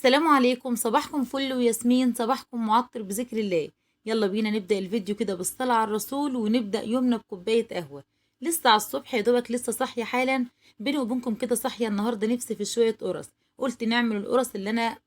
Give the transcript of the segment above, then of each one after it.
السلام عليكم، صباحكم فل وياسمين، صباحكم معطر بذكر الله. يلا بينا نبدأ الفيديو كده بالصلاة على الرسول ونبدأ يومنا بكوباية قهوة. لسه على الصبح يا دوبك، لسه صاحية حالا. بيني وبينكم كده صاحية النهاردة نفسي في شوية قرص. قلت نعمل القرص اللي أنا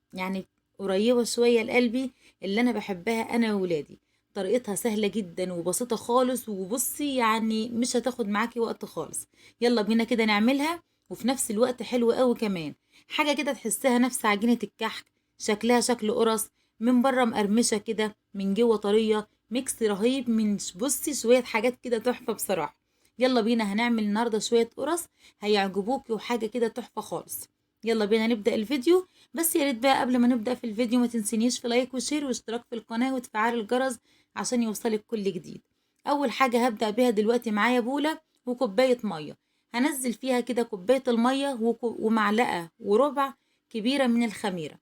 قريبة شوية لقلبي، اللي أنا بحبها أنا وولادي. طريقتها سهلة جدا وبسيطة خالص، وبصي مش هتاخد معاكي وقت خالص. يلا بينا كده نعملها، وفي نفس الوقت حلوة قوي كمان. حاجة كده تحسها نفس عجينة الكحك، شكلها شكل قرص، من بره مقرمشة كده، من جوه طرية، ميكس رهيب من بصي شوية حاجات كده تحفة بصراحة. يلا بينا هنعمل النهاردة شوية قرص هيعجبوكي، وحاجة كده تحفة خالص. يلا بينا نبدأ الفيديو. بس يا ريت بقى قبل ما نبدأ في الفيديو ما تنسينيش في لايك وشير واشتراك في القناة وتفعيل الجرس عشان يوصلك كل جديد. أول حاجة هبدأ بيها دلوقتي، معايا بولة وكوباية مية. هنزل فيها كده كوباية المية ومعلقة وربع كبيرة من الخميرة،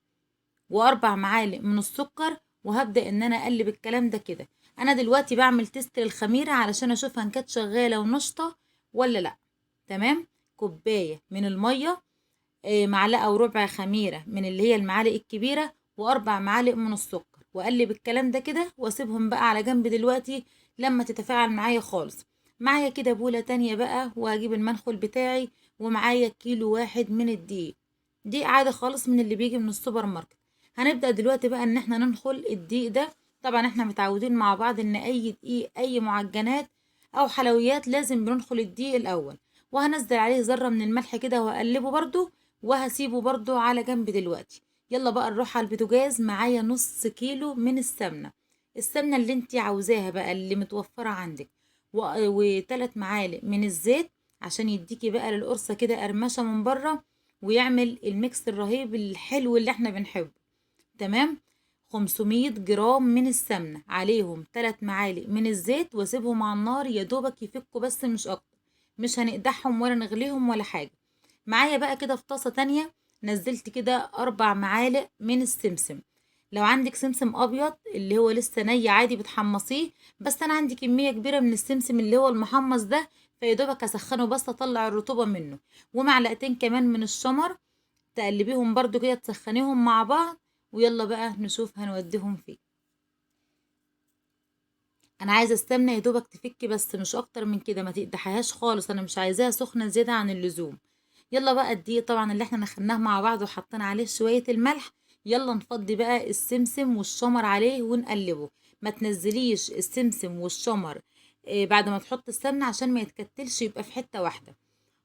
واربع معالق من السكر. وهبدأ ان انا اقلب الكلام ده كده. انا دلوقتي بعمل تيست للخميرة علشان اشوفها ان كانت شغالة ونشطة ولا لا. تمام. كوباية من المية، معلقة وربع خميرة من اللي هي المعالق الكبيرة، واربع معالق من السكر. واقلب الكلام ده كده واسيبهم بقى على جنب دلوقتي لما تتفاعل معايا خالص. معايا كده بولة تانية بقى، وهجيب المنخل بتاعي، ومعايا كيلو واحد من الدقيق. دقيق عادي خالص من اللي بيجي من السوبر ماركت. هنبدأ دلوقتي بقى ان احنا ننخل الدقيق ده. طبعا احنا متعودين مع بعض ان اي دقيق، اي معجنات او حلويات، لازم بندخل الدقيق الاول. وهنزل عليه ذرة من الملح كده وهقلبه برضو، وهسيبه برضو على جنب دلوقتي. يلا بقى نروح على البوتاجاز. معايا نص كيلو من السمنة، السمنة اللي انتي عاوزاها بقى، اللي متوفرة عندك. وثلاث معالق من الزيت، عشان يديكي بقى للقرصة كده قرمشة من بره، ويعمل الميكس الرهيب الحلو اللي احنا بنحبه. تمام. 500 جرام من السمنة عليهم 3 معالق من الزيت، واسيبهم على النار يا دوبك يفكوا بس مش اكتر. مش هنقدحهم ولا نغليهم ولا حاجة. معايا بقى كده في طاسة تانية نزلت كده 4 معالق من السمسم. لو عندك سمسم ابيض اللي هو لسه ني عادي بتحمصيه، بس انا عندي كمية كبيرة من السمسم اللي هو المحمص ده، فيا دوبك اسخنه بس اطلع الرطوبة منه. ومعلقتين كمان من الشمر، تقلبيهم برضو كده تسخنيهم مع بعض. ويلا بقى نشوف هنوديهم فين. انا عايزه السمنه يا دوبك تفك بس مش اكتر من كده، ما تقدحيهاش خالص، انا مش عايزاها سخنه زياده عن اللزوم. يلا بقى الدقيق طبعا اللي احنا نخناه مع بعض وحطينا عليه شويه الملح. يلا نفضي بقى السمسم والشمر عليه ونقلبه. ما تنزليش السمسم والشمر بعد ما تحط السمنه عشان ما يتكتلش، يبقى في حته واحده.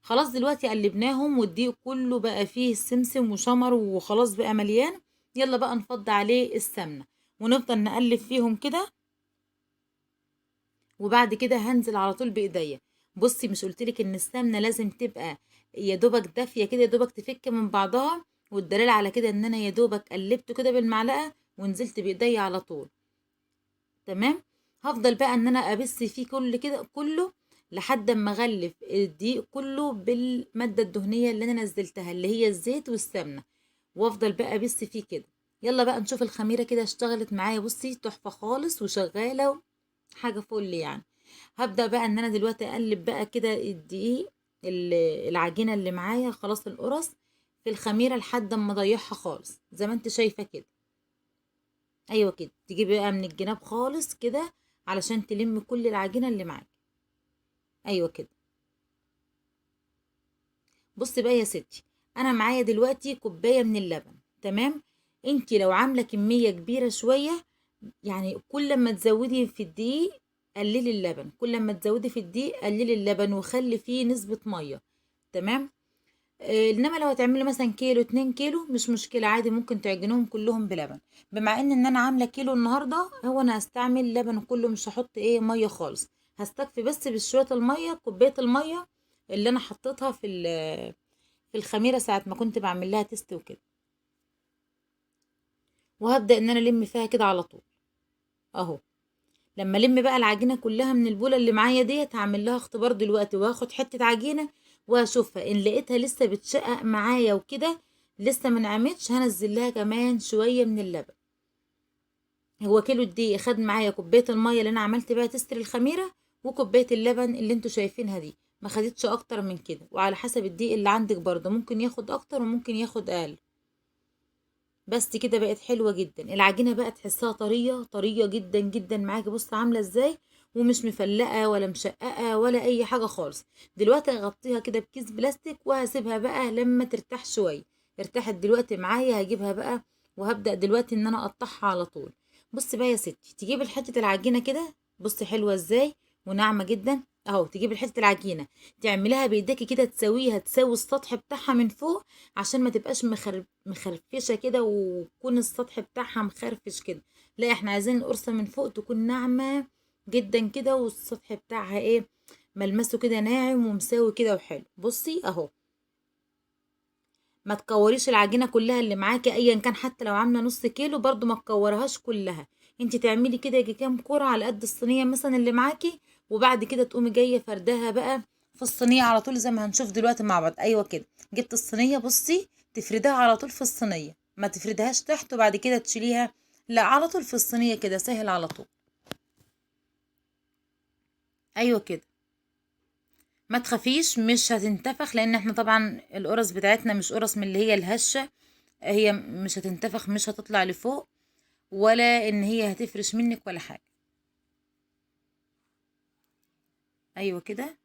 خلاص دلوقتي قلبناهم والدقيق كله بقى فيه سمسم وشمر وخلاص بقى مليان. يلا بقى نفضي عليه السمنة ونفضل نقلب فيهم كده. وبعد كده هنزل على طول بايديا. بصي، مش قلتلك ان السمنة لازم تبقى يا دوبك دافية كده، يا دوبك تفك من بعضها. والدليل على كده ان انا يا دوبك قلبته كده بالمعلقة ونزلت بايديا على طول. تمام. هفضل بقى ان انا ابس فيه كل كده كله لحد ما اغلف الدقيق كله بالماده الدهنيه اللي انا نزلتها، اللي هي الزيت والسمنه. وافضل بقى ابس فيه كده. يلا بقى نشوف الخميره كده اشتغلت معايا، بصي تحفه خالص وشغاله، حاجه فل يعني. هبدا بقى ان انا دلوقتي اقلب بقى كده الدقيق، العجينه اللي معايا خلاص القرص، في الخميره لحد ما اضيعها خالص زي ما انت شايفه كده. ايوه كده، تجيبي بقى من الجناب خالص كده علشان تلم كل العجينه اللي معاك. ايوه كده. بصي بقى يا ستي، انا معايا دلوقتي كوبايه من اللبن. تمام. انتي لو عامله كميه كبيره شويه، كل ما تزودي في الدقيق قللي اللبن، كل ما تزودي في الدقيق قللي اللبن وخلي فيه نسبه ميه. تمام. انما لو هتعملي مثلا كيلو 2 كيلو مش مشكله، عادي ممكن تعجنوهم كلهم بلبن. بما ان انا عامله كيلو النهارده، هو انا هستعمل لبن كله، مش هحط ميه خالص. هستكفي بس بشويه الميه، كوبايه الميه اللي انا حطيتها في الخميره ساعه ما كنت بعمل لها تيست وكده. وهبدا ان انا الم فيها كده على طول اهو. لما الم بقى العجينه كلها من البوله اللي معايا ديت، هعمل لها اختبار دلوقتي، وهاخد حته عجينه واشوفها، ان لقيتها لسه بتشقق معايا وكده، لسه ما نعمتش، هنزل لها كمان شويه من اللبن. هو كيلو الدقيق خد معايا كوبايه الميه اللي انا عملت بيها تستر الخميره، وكوبايه اللبن اللي انتوا شايفينها دي، ما خدتش اكتر من كده. وعلى حسب الدقيق اللي عندك برضه، ممكن ياخد اكتر وممكن ياخد اقل. بس كده بقت حلوة جدا. العجينة بقى تحسها طرية طرية جدا جدا معاكي، بص عاملة ازاي، ومش مفلقة ولا مشققة ولا اي حاجة خالص. دلوقتي هغطيها كده بكيس بلاستيك وهسيبها بقى لما ترتاح شوية. ارتاحت دلوقتي معايا، هجيبها بقى وهبدأ دلوقتي ان انا اقطعها على طول. بص بقى يا ستي، تجيب حتة العجينة كده، بصي حلوة ازاي وناعمة جدا اهو. تجيب حتة العجينة تعمليها بايديكي كده، تسويها تساوي السطح بتاعها من فوق، عشان ما تبقاش مخرفشه كده ويكون السطح بتاعها مخرفش كده. لا احنا عايزين القرصه من فوق تكون ناعمه جدا كده، والسطح بتاعها ايه، ملمسه كده ناعم ومساوي كده وحلو. بصي اهو، ما تكوريش العجينه كلها اللي معاكي ايا كان، حتى لو عامله نص كيلو برضو ما تكورهاش كلها. انت تعملي كده يجي كام كوره على قد الصينيه مثلا اللي معاكي، وبعد كده تقومي جايه فردها بقى في الصينيه على طول زي ما هنشوف دلوقتي مع بعض. ايوه كده، جبت الصينيه بصي تفردها على طول في الصينيه، ما تفردهاش تحت وبعد كده تشيليها، لا على طول في الصينيه كده سهل على طول. ايوه كده، ما تخافيش مش هتنتفخ، لان احنا طبعا القرص بتاعتنا مش قرص من اللي هي الهشه، هي مش هتنتفخ، مش هتطلع لفوق، ولا ان هي هتفرش منك ولا حاجه. ايوه كده،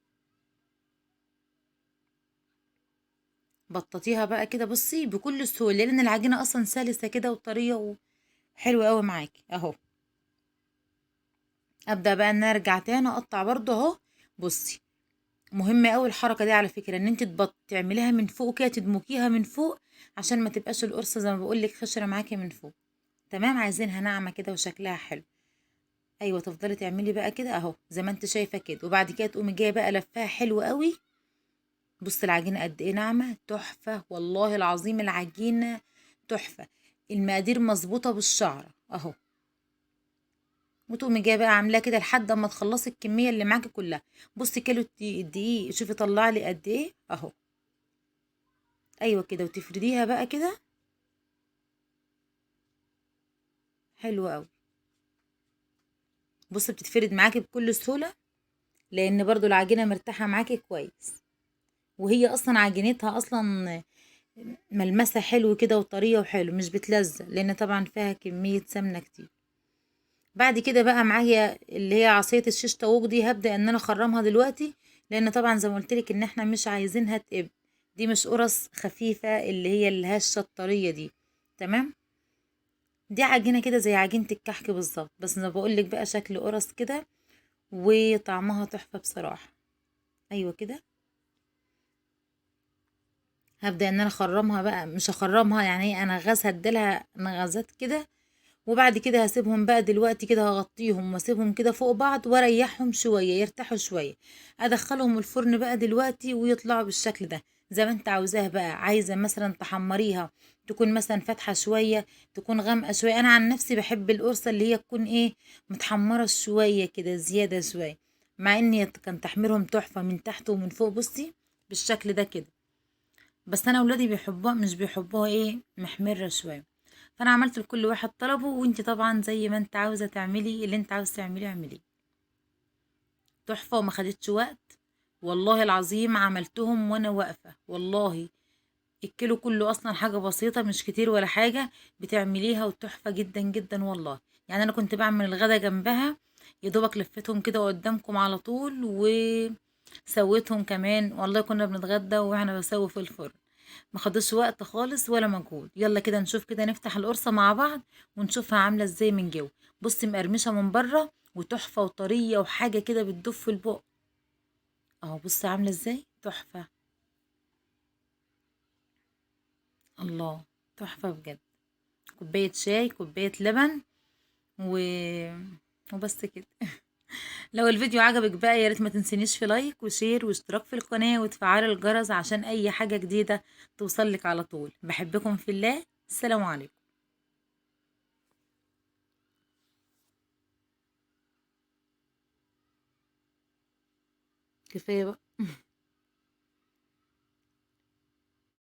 بططيها بقى كده بصي بكل سهوله، لان العجينه اصلا سلسه كده وطريه وحلوه قوي معاكي اهو. ابدا بقى ان أنا ارجع تاني اقطع برضه اهو. بصي، مهمه قوي الحركه دي على فكره، ان انت تعمليها من فوق كده، تدمكيها من فوق عشان ما تبقاش القرصه زي ما بقول لك خشره معاكي من فوق. تمام، عايزينها ناعمه كده وشكلها حلو. ايوه تفضلي تعملي بقى كده اهو زي ما انت شايفه كده، وبعد كده تقومي جايه بقى لفاها حلو قوي. بص العجينة قد ايه ناعمة، تحفة والله العظيم العجينة تحفة. المقادير مظبوطة بالشعرة اهو. وتقومي جايه بقى عاملاها كده لحد اما تخلصي الكمية اللي معاكي كلها. بصي كيلو الدقيق شوفي طلع لي قد ايه اهو. ايوه كده، وتفرديها بقى كده حلو قوي. بصي بتتفرد معاكي بكل سهولة، لان برضو العجينة مرتاحة معاكي كويس، وهي اصلا عجينتها اصلا ملمسها حلو كده وطرية وحلو، مش بتلزق لان طبعا فيها كمية سمنة كتير. بعد كده بقى معايا اللي هي عصاية الشيش طاووق دي، هبدأ ان انا اخرمها دلوقتي، لان طبعا زي ما قلت لك ان احنا مش عايزينها تقب. دي مش قرص خفيفة اللي هي الهشة الطرية دي. تمام، دي عجينة كده زي عجينة الكحك بالظبط، بس انا بقول لك بقى شكل قرص كده وطعمها تحفة بصراحة. ايوه كده، هبدأ ان انا اخرمها بقى، مش اخرمها يعني انا غاز هديلها نغزات كده. وبعد كده هسيبهم بقى دلوقتي كده، هغطيهم واسيبهم كده فوق بعض واريحهم شوية يرتاحوا شوية. ادخلهم الفرن بقى دلوقتي ويطلعوا بالشكل ده زي ما انت عاوزاه بقى. عايزة مثلا تحمريها تكون مثلا فاتحة شوية، تكون غامقة شوية. انا عن نفسي بحب القرصة اللي هي تكون ايه، متحمرة شوية كده زيادة شوية، مع ان كان تحميرهم تحفة من تحت ومن فوق بصي بالشكل ده كده. بس انا ولادي بيحبوها، مش بيحبوها ايه محمرة شوية. فانا عملت لكل واحد طلبه، وانت طبعا زي ما انت عاوزه تعملي اللي انت عاوز تعمليه اعمليه. تحفه وما خدتش وقت، والله العظيم عملتهم وانا واقفه والله. الكيلو كله اصلا حاجه بسيطه مش كتير ولا حاجه، بتعمليها وتحفه جدا جدا والله. يعني انا كنت بعمل الغدا جنبها، يا دوبك لفتهم كده قدامكم على طول وسويتهم كمان، والله كنا بنتغدى واحنا بسوي في الفرن. ما خدش وقت خالص ولا مجهود. يلا كده نشوف كده، نفتح القرصة مع بعض ونشوفها عاملة ازاي من جوه. بصي مقرمشة من بره وتحفة وطرية وحاجة كده بتدوب في البق اهو. بصي عاملة ازاي تحفة، الله، تحفة بجد. كوباية شاي كوباية لبن و... وبس كده. لو الفيديو عجبك بقى يا ريت ما تنسينيش في لايك وشير واشتراك في القناة وتفعيل الجرس عشان اي حاجة جديدة توصلك على طول. بحبكم في الله، السلام عليكم. كفاية بقى.